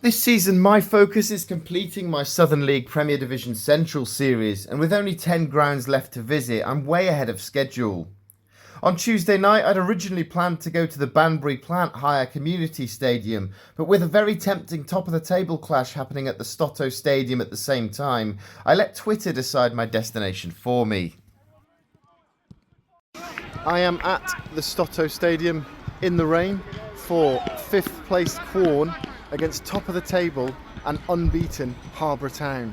This season, my focus is completing my Southern League Premier Division Central series, and with only 10 grounds left to visit, I'm way ahead of schedule. On Tuesday night, I'd originally planned to go to the Banbury Plant Hire Community Stadium, but with a very tempting top-of-the-table clash happening at the Stotto Stadium at the same time, I let Twitter decide my destination for me. I am at the Stotto Stadium in the rain for 5th place Quorn against top of the table and unbeaten Harborough Town.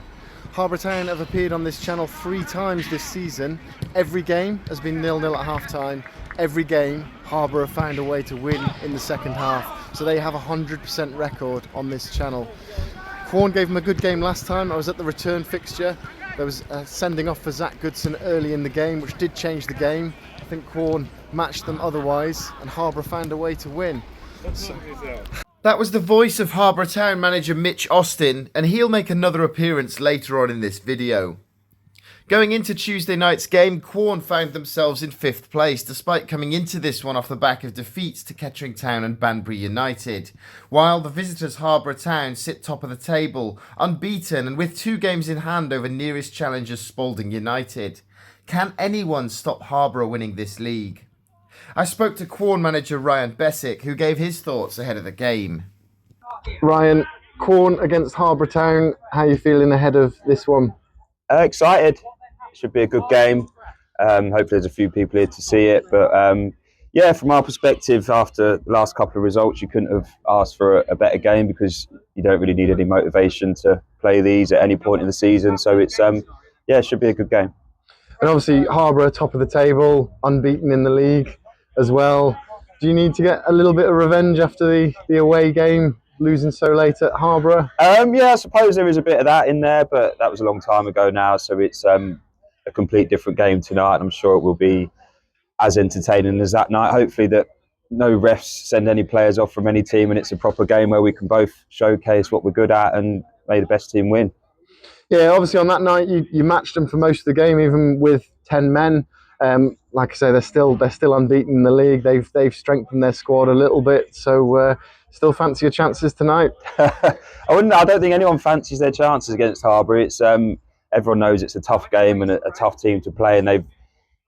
Harborough Town have appeared on this channel 3 times this season. Every game has been 0-0 at half time. Every game Harborough found a way to win in the second half. So they have a 100% record on this channel. Quorn gave them a good game last time. I was at the return fixture. There was a sending off for Zach Goodson early in the game, which did change the game. I think Quorn matched them otherwise, and Harborough found a way to win. That was the voice of Harborough Town manager Mitch Austin, and he'll make another appearance later on in this video. Going into Tuesday night's game, Quorn found themselves in 5th place, despite coming into this one off the back of defeats to Kettering Town and Banbury United, while the visitors Harborough Town sit top of the table, unbeaten and with 2 games in hand over nearest challengers Spalding United. Can anyone stop Harborough winning this league? I spoke to Quorn manager Ryan Beswick, who gave his thoughts ahead of the game. Ryan, Quorn against Harborough Town, how are you feeling ahead of this one? Excited. Should be a good game. Hopefully there's a few people here to see it. But yeah, from our perspective, after the last couple of results, you couldn't have asked for a better game because you don't really need any motivation to play these at any point in the season. So it's yeah, it should be a good game. And obviously Harborough top of the table, unbeaten in the league as well. Do you need to get a little bit of revenge after the away game, losing so late at Harborough? Yeah, I suppose there is a bit of that in there, but that was a long time ago now, so it's a complete different game tonight. I'm sure it will be as entertaining as that night. Hopefully that no refs send any players off from any team, and it's a proper game where we can both showcase what we're good at and may the best team win. Yeah, obviously on that night you matched them for most of the game, even with 10 men. Like I say, they're still unbeaten in the league. They've strengthened their squad a little bit. So still fancy your chances tonight? I don't think anyone fancies their chances against Harborough. It's everyone knows it's a tough game and a tough team to play, and they've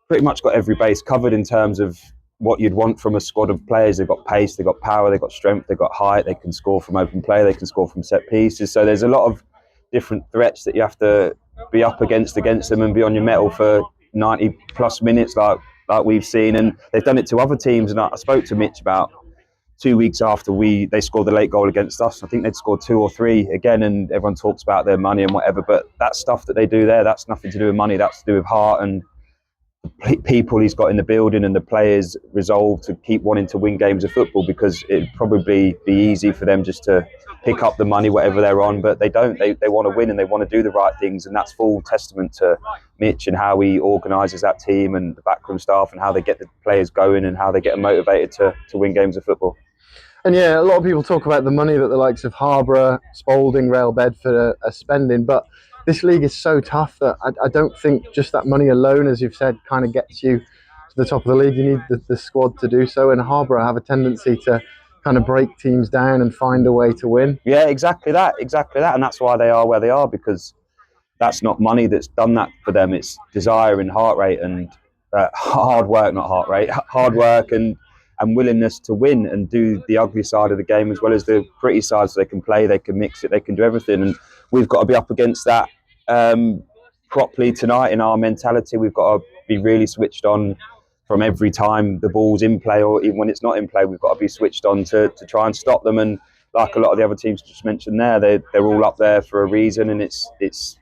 pretty much got every base covered in terms of what you'd want from a squad of players. They've got pace, they've got power, they've got strength, they've got height. They can score from open play, they can score from set pieces. So there's a lot of different threats that you have to be up against them and be on your mettle for 90 plus minutes like we've seen, and they've done it to other teams. And I spoke to Mitch about 2 weeks after they scored the late goal against us. I think they'd scored 2 or 3 again, and everyone talks about their money and whatever, but that stuff that they do there, that's nothing to do with money, that's to do with heart and the people he's got in the building and the players' resolve to keep wanting to win games of football, because it'd probably be easy for them just to pick up the money whatever they're on, but they don't. They want to win and they want to do the right things, and that's full testament to Mitch and how he organises that team and the backroom staff and how they get the players going and how they get them motivated to win games of football. And yeah, a lot of people talk about the money that the likes of Harborough, Spalding, Rail Bedford are spending, but this league is so tough that I don't think just that money alone, as you've said, kind of gets you to the top of the league. You need the squad to do so, and Harborough have a tendency to kind of break teams down and find a way to win. Yeah, exactly that, and that's why they are where they are, because that's not money that's done that for them. It's desire and heart rate and hard work, not heart rate, hard work and willingness to win and do the ugly side of the game as well as the pretty side, so they can play, they can mix it, they can do everything. And we've got to be up against that properly tonight in our mentality. We've got to be really switched on from every time the ball's in play, or even when it's not in play. We've got to be switched on to try and stop them. And like a lot of the other teams just mentioned there, they're all up there for a reason, and it's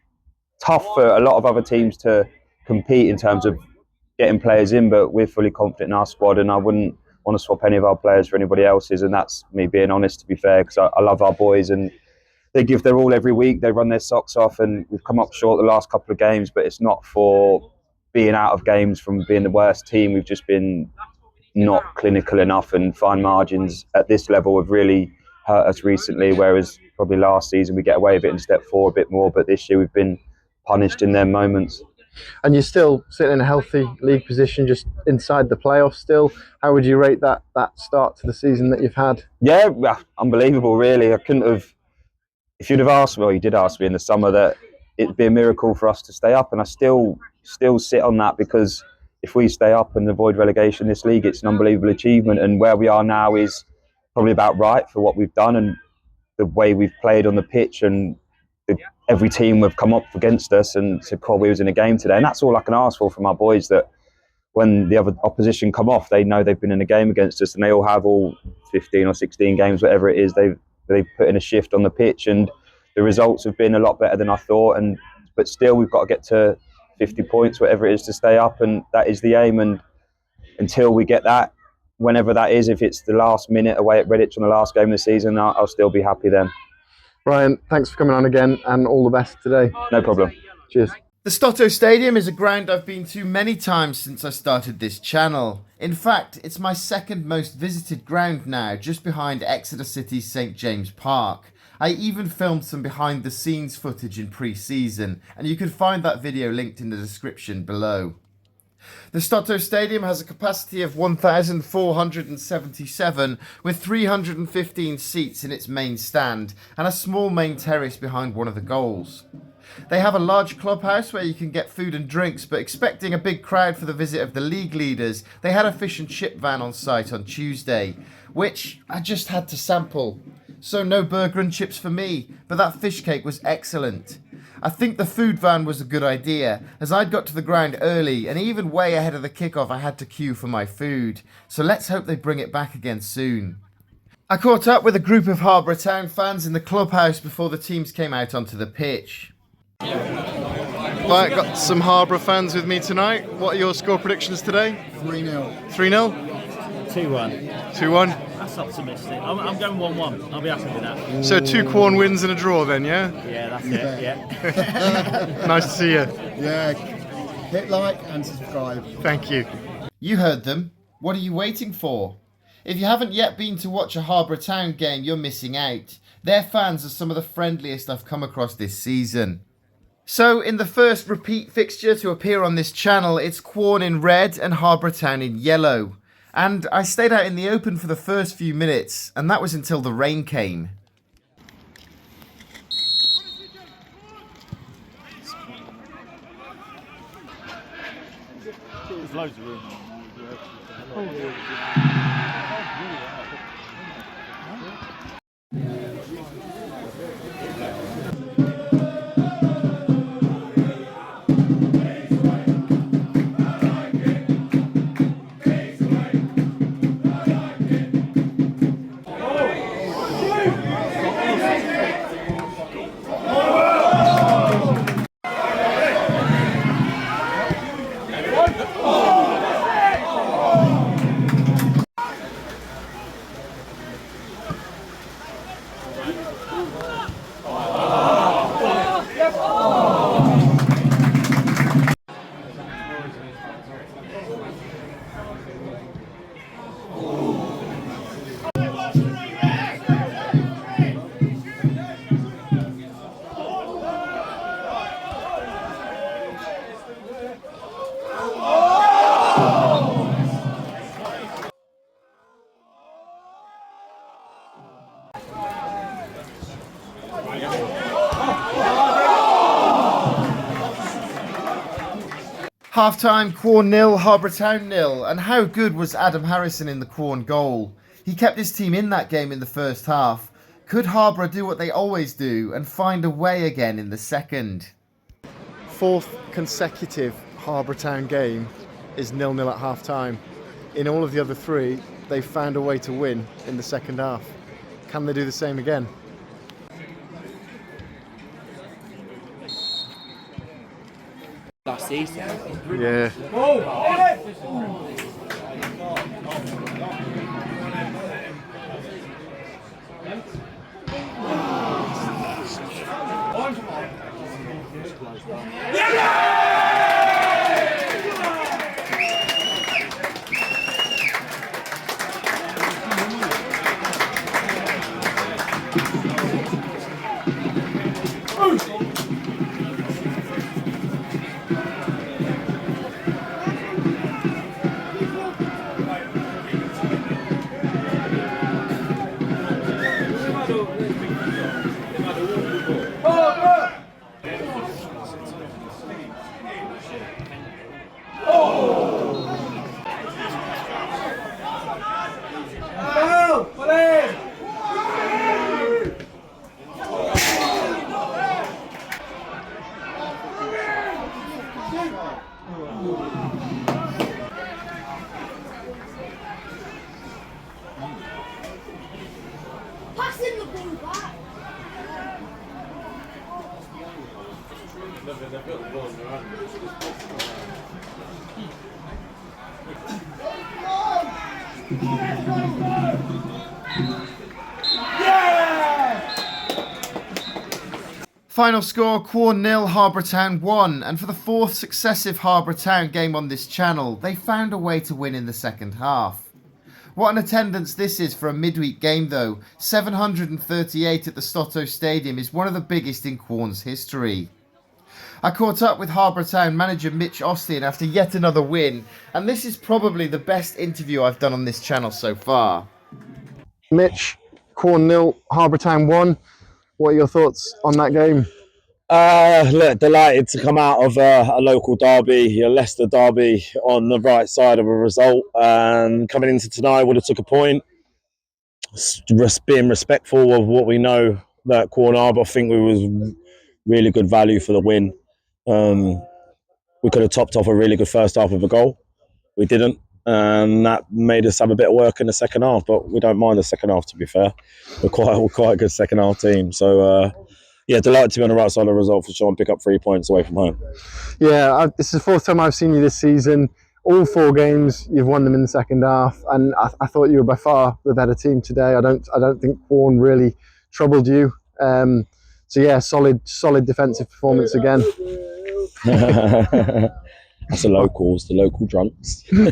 tough for a lot of other teams to compete in terms of getting players in, but we're fully confident in our squad, and I wouldn't want to swap any of our players for anybody else's, and that's me being honest, to be fair, because I love our boys and they give their all every week. They run their socks off, and we've come up short the last couple of games, but it's not for being out of games from being the worst team. We've just been not clinical enough, and fine margins at this level have really hurt us recently, whereas probably last season we get away with it and step forward a bit more, but this year we've been punished in their moments. And you're still sitting in a healthy league position, just inside the playoffs still. How would you rate that start to the season that you've had? Yeah, unbelievable really. I couldn't have if you'd have asked me, or you did ask me in the summer, that it'd be a miracle for us to stay up, and I still sit on that, because if we stay up and avoid relegation this league, it's an unbelievable achievement, and where we are now is probably about right for what we've done and the way we've played on the pitch, and every team have come up against us and said, "Cool, we was in a game today," and that's all I can ask for from our boys, that when the other opposition come off, they know they've been in a game against us, and they all have all 15 or 16 games, whatever it is, they've put in a shift on the pitch, and the results have been a lot better than I thought. But still, we've got to get to 50 points, whatever it is, to stay up, and that is the aim. And until we get that, whenever that is, if it's the last minute away at Redditch on the last game of the season, I'll still be happy then. Ryan, thanks for coming on again, and all the best today. No problem. Cheers. The Stotto Stadium is a ground I've been to many times since I started this channel. In fact, it's my second most visited ground now, just behind Exeter City's St James Park. I even filmed some behind the scenes footage in pre-season, and you can find that video linked in the description below. The Stotto Stadium has a capacity of 1,477 with 315 seats in its main stand and a small main terrace behind one of the goals. They have a large clubhouse where you can get food and drinks, but expecting a big crowd for the visit of the league leaders, they had a fish and chip van on site on Tuesday, which I just had to sample. So no burger and chips for me, but that fish cake was excellent. I think the food van was a good idea, as I'd got to the ground early, and even way ahead of the kickoff I had to queue for my food, so let's hope they bring it back again soon. I caught up with a group of Harborough Town fans in the clubhouse before the teams came out onto the pitch. Right, got some Harborough fans with me tonight. What are your score predictions today? 3-0. 3-0? 2-1. 2-1? That's optimistic. I'm going 1-1. I'll be happy with that. So 2 Quorn wins and a draw then, yeah? Yeah, that's it. Yeah. Nice to see you. Yeah. Hit like and subscribe. Thank you. You heard them. What are you waiting for? If you haven't yet been to watch a Harborough Town game, you're missing out. Their fans are some of the friendliest I've come across this season. So, in the first repeat fixture to appear on this channel, it's Quorn in red and Harborough Town in yellow. And I stayed out in the open for the first few minutes, and that was until the rain came. There's loads of room. Half-time, Quorn 0, Harborough Town 0, and how good was Adam Harrison in the Quorn goal? He kept his team in that game in the first half. Could Harborough do what they always do and find a way again in the second? 4th consecutive Harborough Town game is 0-0 at half-time. In all of the other 3, they've found a way to win in the second half. Can they do the same again? Last season. Yeah. Final score, Quorn 0, Harborough Town 1, and for the 4th successive Harborough Town game on this channel, they found a way to win in the second half. What an attendance this is for a midweek game though. 738 at the Stotto Stadium is one of the biggest in Quorn's history. I caught up with Harborough Town manager Mitch Ryan after yet another win, and this is probably the best interview I've done on this channel so far. Mitch, Quorn 0, Harborough Town 1. What are your thoughts on that game? Look, delighted to come out of a local derby, a Leicester derby, on the right side of a result. Coming into tonight, would have took a point. Being respectful of what we know that Quorn are, but I think we was really good value for the win. We could have topped off a really good first half with a goal. We didn't. That made us have a bit of work in the second half, but we don't mind the second half, to be fair. We're quite a good second half team. So, yeah, delighted to be on the right side of the result for sure and pick up 3 points away from home. Yeah, this is the 4th time I've seen you this season. All 4 games, you've won them in the second half, and I thought you were by far the better team today. I don't think Quorn really troubled you. So yeah, solid defensive performance again. That's the local drunks. They're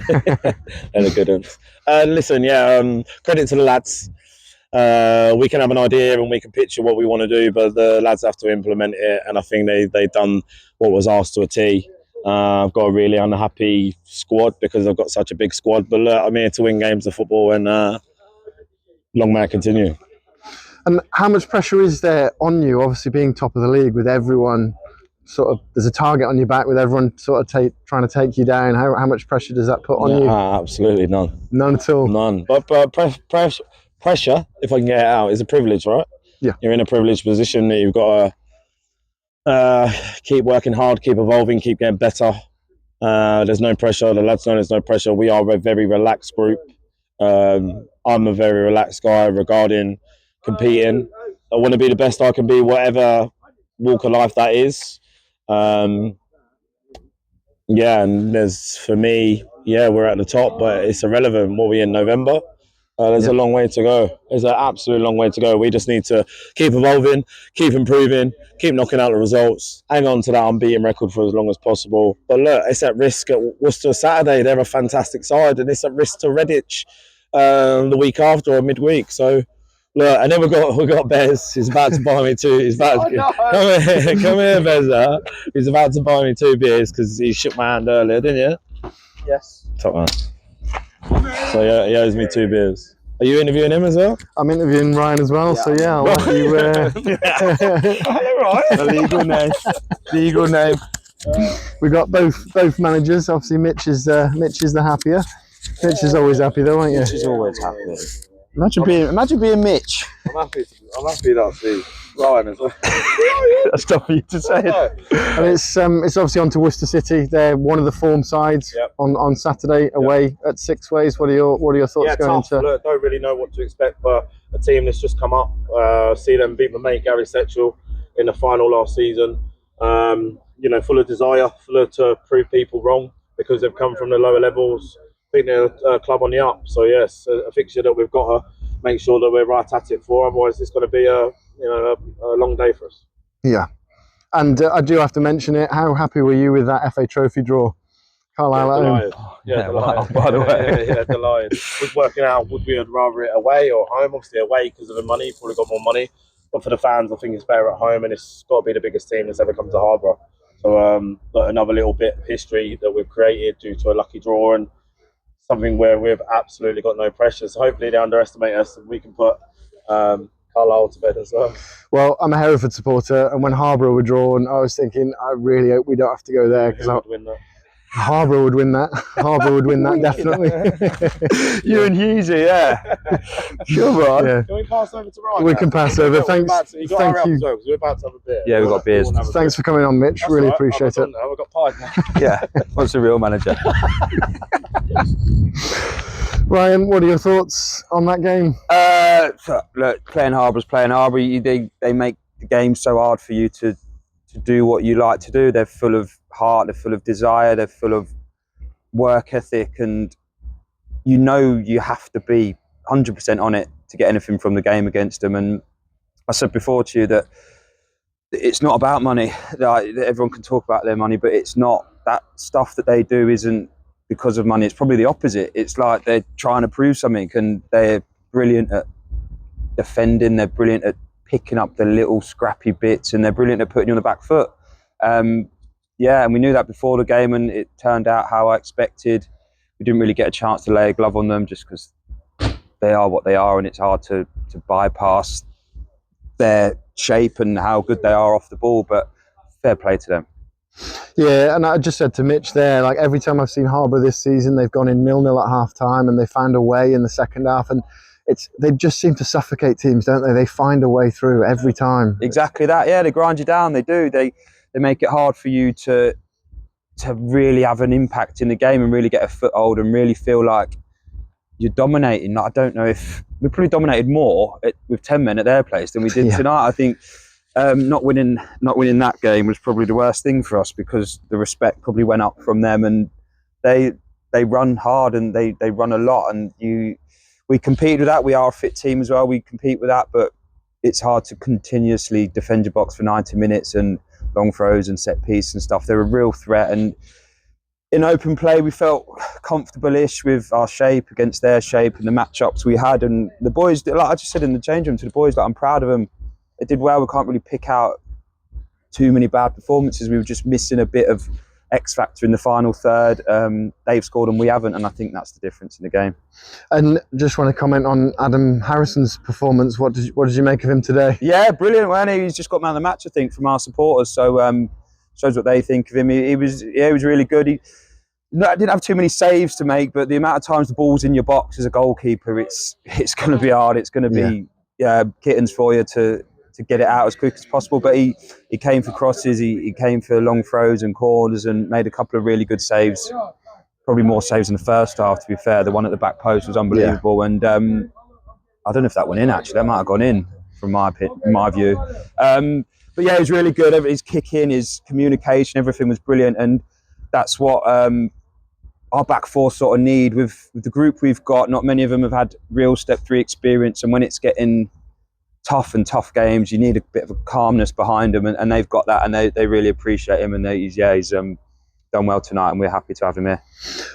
the good ones. Listen, yeah, credit to the lads. We can have an idea and we can picture what we want to do, but the lads have to implement it, and I think they've done what was asked to a T. I've got a really unhappy squad because I've got such a big squad, but look, I'm here to win games of football, and long may it continue. And how much pressure is there on you, obviously being top of the league with everyone sort of, there's a target on your back with everyone sort of trying to take you down? How much pressure does that put on you? Absolutely none. None at all? None. But pressure, if I can get it out, is a privilege, right? Yeah. You're in a privileged position that you've got to keep working hard, keep evolving, keep getting better. There's no pressure. The lads know there's no pressure. We are a very relaxed group. I'm a very relaxed guy regarding competing. I want to be the best I can be, whatever walk of life that is. Yeah, and there's, for me, yeah, we're at the top, but it's irrelevant. What we in November? There's a long way to go. There's an absolute long way to go. We just need to keep evolving, keep improving, keep knocking out the results, hang on to that unbeaten record for as long as possible. But look, it's at risk at Worcester Saturday. They're a fantastic side, and it's at risk to Redditch the week after or midweek. So look, and then we got Bez. He's about to buy me 2. He's about to come here, Bez. He's about to buy me 2 beers because he shook my hand earlier, didn't you? Yes. Top man. So yeah, he owes me 2 beers. Are you interviewing him as well? I'm interviewing Ryan as well, so yeah, I'll let you... Right. Legal name. We got both managers. Obviously, Mitch is the happier. Mitch is always happy though, aren't you? Mitch is always happy. Imagine being Mitch. I'm happy that Steve Ryan as well. That's tough for you to say. And it's obviously on to Worcester City. They're one of the form sides on Saturday away at Six Ways. What are your thoughts going tough. into? Look, don't really know what to expect, but a team that's just come up. See them beat my mate Gary Setchell in the final last season. Full of desire, full to prove people wrong because they've come from the lower levels. I think they're a club on the up. So yes, a fixture that we've got to make sure that we're right at it for. Otherwise, it's going to be a long day for us. Yeah, and I do have to mention it. How happy were you with that FA Trophy draw? Carlisle at home. Delighted. By the way, delighted. Was working out would we have rather it away or home? Obviously away because of the money. You've probably got more money. But for the fans, I think it's better at home, and it's got to be the biggest team that's ever come to Harborough. So another little bit of history that we've created due to a lucky draw and something where we've absolutely got no pressure. So hopefully they underestimate us and we can put Carlisle to bed as well. Well, I'm a Hereford supporter, and when Harborough were drawn, I was thinking, I really hope we don't have to go there because Harborough would win that. Harborough would win that, definitely. You and Hughesy, yeah. Come on. Yeah. Can we pass over to Ryan? We can pass over. Thanks. Thank you. We're about to have a beer. Yeah, we've got beers. Thanks for coming on, Mitch. Really appreciate it. We've got pies now. Yeah, what's the real manager? Ryan, what are your thoughts on that game? Look, playing Harborough's playing Harborough. They make the game so hard for you to to do what you like to do. They're full of heart, they're full of desire, they're full of work ethic, and you know you have to be 100% on it to get anything from the game against them. And I said before to you that it's not about money. Like, everyone can talk about their money, but it's not. That stuff that they do isn't because of money. It's probably the opposite. It's like they're trying to prove something, and they're brilliant at defending. They're brilliant at picking up the little scrappy bits, and they're brilliant at putting you on the back foot. Yeah, and we knew that before the game, and it turned out how I expected. We didn't really get a chance to lay a glove on them just because they are what they are, and it's hard to bypass their shape and how good they are off the ball, but fair play to them. Yeah, and I just said to Mitch there, like every time I've seen Harborough this season, they've gone in 0-0 at half time and they found a way in the second half, and they just seem to suffocate teams, don't they? They find a way through every time. Exactly that. Yeah, they grind you down. They do. They make it hard for you to really have an impact in the game and really get a foothold and really feel like you're dominating. Like, I don't know if we probably dominated more with 10 men at their place than we did tonight. I think not winning that game was probably the worst thing for us, because the respect probably went up from them, and they run hard and they run a lot, and we compete with that. We are a fit team as well. We compete with that, but it's hard to continuously defend your box for 90 minutes and long throws and set piece and stuff. They're a real threat, and in open play we felt comfortable-ish with our shape against their shape and the matchups we had. And the boys, like I just said in the change room to the boys, like, I'm proud of them. They did well. We can't really pick out too many bad performances. We were just missing a bit of X factor in the final third. They've scored and we haven't, and I think that's the difference in the game. And just want to comment on Adam Harrison's performance. What did you make of him today? Yeah, brilliant, wasn't he? He's just got man of the match, I think, from our supporters. So shows what they think of him. He was really good. He didn't have too many saves to make, but the amount of times the ball's in your box as a goalkeeper, it's going to be hard. It's going to be kittens for you to get it out as quick as possible. But he came for crosses, he came for long throws and corners, and made a couple of really good saves. Probably more saves in the first half, to be fair. The one at the back post was unbelievable. And I don't know if that went in, actually. That might have gone in from my view. But yeah, he was really good. His kicking, his communication, everything was brilliant. And that's what our back four sort of need. With the group we've got, not many of them have had real step 3 experience, and when it's getting tough games, you need a bit of a calmness behind them, and they've got that, and they really appreciate him, and he's done well tonight, and we're happy to have him here.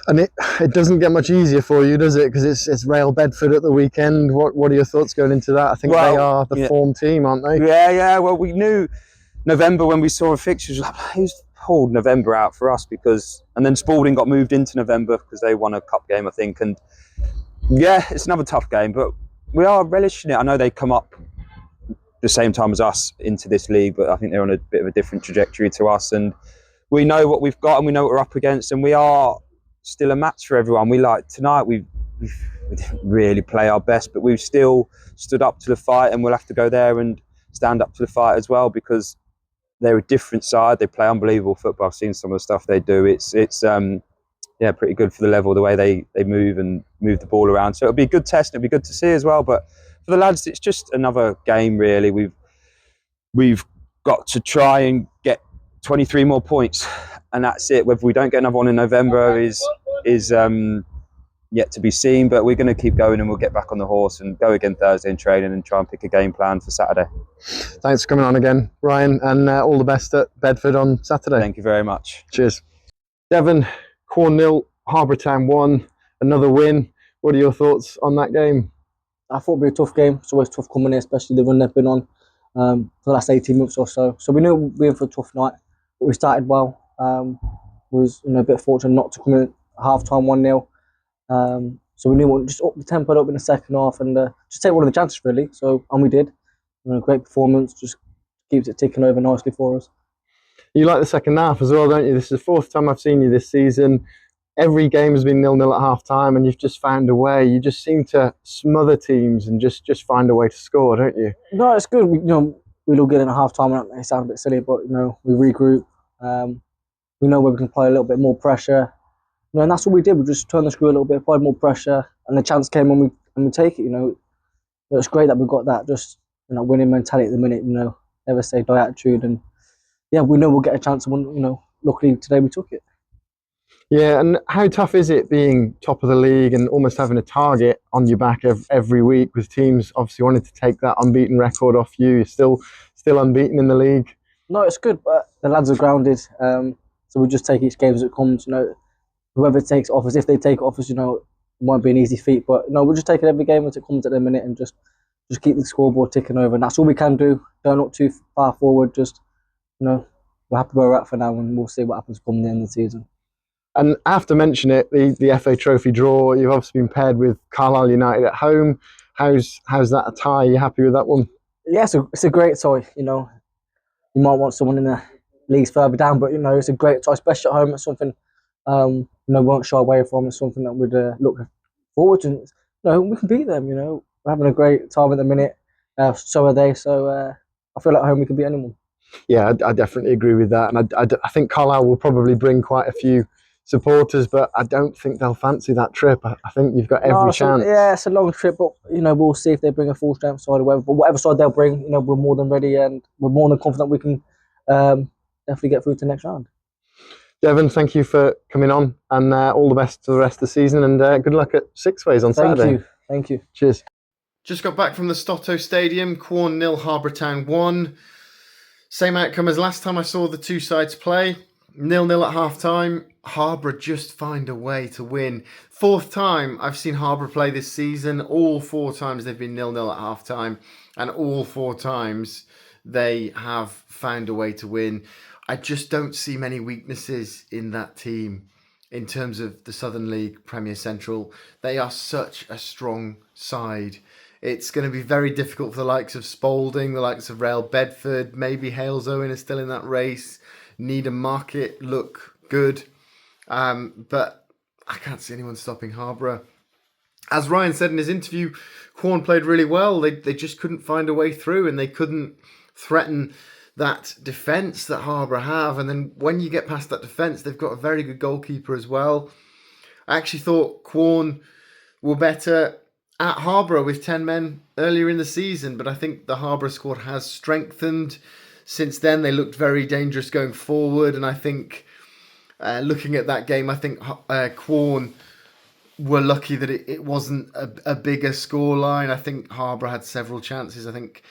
And it doesn't get much easier for you, does it? Because it's Real Bedford at the weekend. What are your thoughts going into that? I think they are the form team, aren't they? Yeah. Well, we knew November when we saw a fixture. Who's pulled November out for us? And then Spalding got moved into November because they won a cup game, I think. And yeah, it's another tough game, but we are relishing it. I know they come up the same time as us into this league, but I think they're on a bit of a different trajectory to us, and we know what we've got and we know what we're up against, and we are still a match for everyone. Tonight we didn't really play our best, but we've still stood up to the fight, and we'll have to go there and stand up to the fight as well, because they're a different side. They play unbelievable football. I've seen some of the stuff they do. It's pretty good for the level, the way they move and move the ball around. So it'll be a good test, and it'll be good to see as well. But for the lads, it's just another game, really. We've got to try and get 23 more points, and that's it. Whether we don't get another one in November is yet to be seen, but we're going to keep going, and we'll get back on the horse and go again Thursday in training and try and pick a game plan for Saturday. Thanks for coming on again, Ryan, and all the best at Bedford on Saturday. Thank you very much. Cheers. Devon, Quorn 0, Harborough Town 1, another win. What are your thoughts on that game? I thought it'd be a tough game. It's always tough coming here, especially the run they've been on for the last 18 months or so. So we knew we were in for a tough night, but we started well. Was a bit fortunate not to come in at half-time 1-0. So we knew we'd just up the tempo up in the second half and just take one of the chances, really. And we did. Great performance, just keeps it ticking over nicely for us. You like the second half as well, don't you? This is the 4th time I've seen you this season. Every game has been 0-0 at half-time, and you've just found a way. You just seem to smother teams and just find a way to score, don't you? No, it's good. We'll get in at half-time, and it may sound a bit silly, but we regroup. We know where we can apply a little bit more pressure. And that's what we did. We just turned the screw a little bit, applied more pressure, and the chance came when we take it. It's great that we've got that just winning mentality at the minute. Never say die attitude, and yeah, we know we'll get a chance. And luckily today we took it. Yeah, and how tough is it being top of the league and almost having a target on your back every week, with teams obviously wanting to take that unbeaten record off you? You're still unbeaten in the league. No, it's good, but the lads are grounded, so we just take each game as it comes. Whoever takes it off us, if they take it off us, it won't be an easy feat. But we'll just take it every game as it comes at the minute, and just keep the scoreboard ticking over. And that's all we can do. Don't look too far forward. Just we're happy where we're at for now, and we'll see what happens come the end of the season. And I have to mention it, the FA Trophy draw. You've obviously been paired with Carlisle United at home. How's that a tie? Are you happy with that one? Yeah, it's a great tie. You might want someone in the leagues further down, but it's a great tie, especially at home. It's something won't shy away from. It's something that we'd look forward to. We can beat them. We're having a great time at the minute. So are they. So I feel like at home we can beat anyone. Yeah, I definitely agree with that, and I think Carlisle will probably bring quite a few supporters, but I don't think they'll fancy that trip. I think you've got every chance. Yeah, it's a long trip, but we'll see if they bring a full strength side or whatever. But whatever side they'll bring, we're more than ready, and we're more than confident we can definitely get through to the next round. Devon, thank you for coming on, and all the best for the rest of the season, and good luck at Six Ways on Saturday. Thank you. Cheers. Just got back from the Stotto Stadium. Quorn 0, Harborough Town 1. Same outcome as last time I saw the two sides play. 0-0 at half-time. Harborough just find a way to win. Fourth time I've seen Harborough play this season. All 4 times they've been 0-0 at half-time. And all 4 times they have found a way to win. I just don't see many weaknesses in that team in terms of the Southern League, Premier Central. They are such a strong side. It's going to be very difficult for the likes of Spalding, the likes of Rail Bedford, maybe Hales Owen is still in that race. Needham Market look good. But I can't see anyone stopping Harborough. As Ryan said in his interview, Quorn played really well. They just couldn't find a way through, and they couldn't threaten that defence that Harborough have. And then when you get past that defence, they've got a very good goalkeeper as well. I actually thought Quorn were better at Harborough with 10 men earlier in the season, but I think the Harborough squad has strengthened since then. They looked very dangerous going forward, and I think looking at that game, I think Quorn were lucky that it wasn't a bigger scoreline. I think Harborough had several chances. I think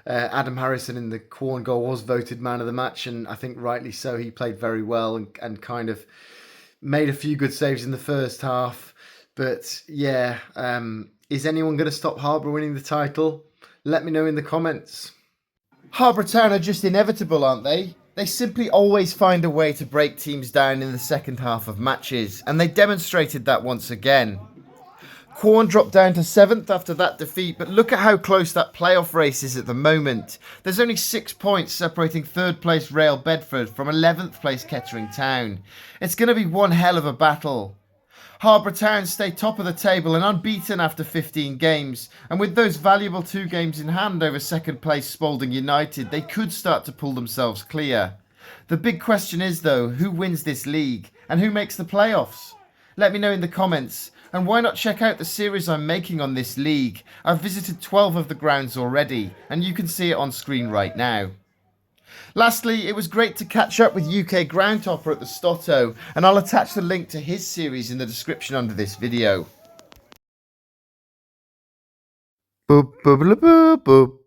Adam Harrison in the Quorn goal was voted man of the match, and I think rightly so. He played very well and kind of made a few good saves in the first half. But yeah, is anyone going to stop Harborough winning the title? Let me know in the comments. Harborough Town are just inevitable, aren't they? They simply always find a way to break teams down in the second half of matches, and they demonstrated that once again. Quorn dropped down to 7th after that defeat, but look at how close that playoff race is at the moment. There's only 6 points separating 3rd place Rail Bedford from 11th place Kettering Town. It's going to be one hell of a battle. Harborough Town stay top of the table and unbeaten after 15 games, and with those valuable 2 games in hand over 2nd place Spalding United, they could start to pull themselves clear. The big question is though, who wins this league and who makes the playoffs? Let me know in the comments, and why not check out the series I'm making on this league. I've visited 12 of the grounds already, and you can see it on screen right now. Lastly, it was great to catch up with UK Groundhopper at the Stotto, and I'll attach the link to his series in the description under this video. Boop, boop, boop, boop, boop.